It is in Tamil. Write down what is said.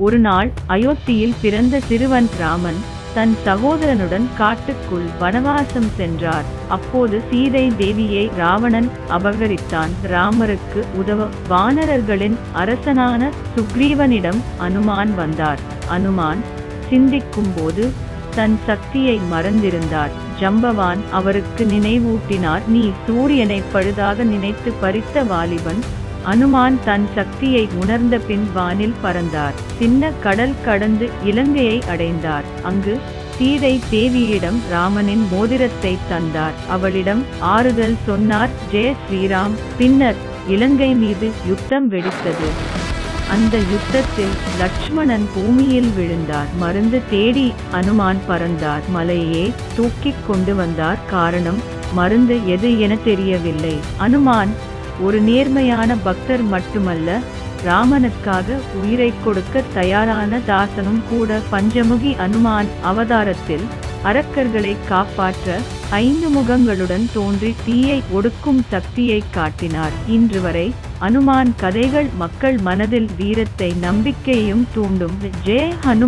ஒருநாள் அயோத்தியில் பிறந்த சிறுவன் ராமன் தன் சகோதரனுடன் காட்டுக்குள் வனவாசம் சென்றார். அப்போது சீதை தேவியை ராவணன் அபகரித்தான். ராமருக்கு உதவ வானரர்களின் அரசனான சுக்ரீவனிடம் அனுமான் வந்தார். அனுமான் சிந்திக்கும்போது தன் சக்தியை மறந்திருந்தார். ஜம்பவான் அவருக்கு நினைவூட்டினார். நீ சூரியனை பழுதாக நினைத்து பறித்த வாலிபன். அனுமான் தன் சக்தியை உணர்ந்த பின் வானில் பறந்தார். சின்ன கடல் கடந்து இலங்கையை அடைந்தார். அங்கு சீதை தேவியிடம் ராமனின் மோதிரத்தை தந்தார். அவளிடம் ஆறுதல் சொன்னார். ஜெய ஸ்ரீராம். பின்னர் இலங்கை மீது யுத்தம் வெடித்தது. அந்த யுத்தத்தில் லட்சுமணன் பூமியில் விழுந்தார். மருந்து தேடி அனுமான் பறந்தார். மலையே தூக்கிக் கொண்டு வந்தார். காரணம் மருந்து எது என தெரியவில்லை. அனுமான் ஒரு நேர்மையான பக்தர் மட்டுமல்ல, ராமனுக்காக உயிரை கொடுக்க தயாரான தாசனும் கூட. பஞ்சமுகி அனுமான் அவதாரத்தில் அரக்கர்களை காப்பாற்ற 5 முகங்களுடன் தோன்றி தீயை ஒடுக்கும் சக்தியை காட்டினார். இன்று வரை அனுமான் கதைகள் மக்கள் மனதில் வீரத்தை நம்பிக்கையும் தூண்டும். ஜெய் ஹனுமான்.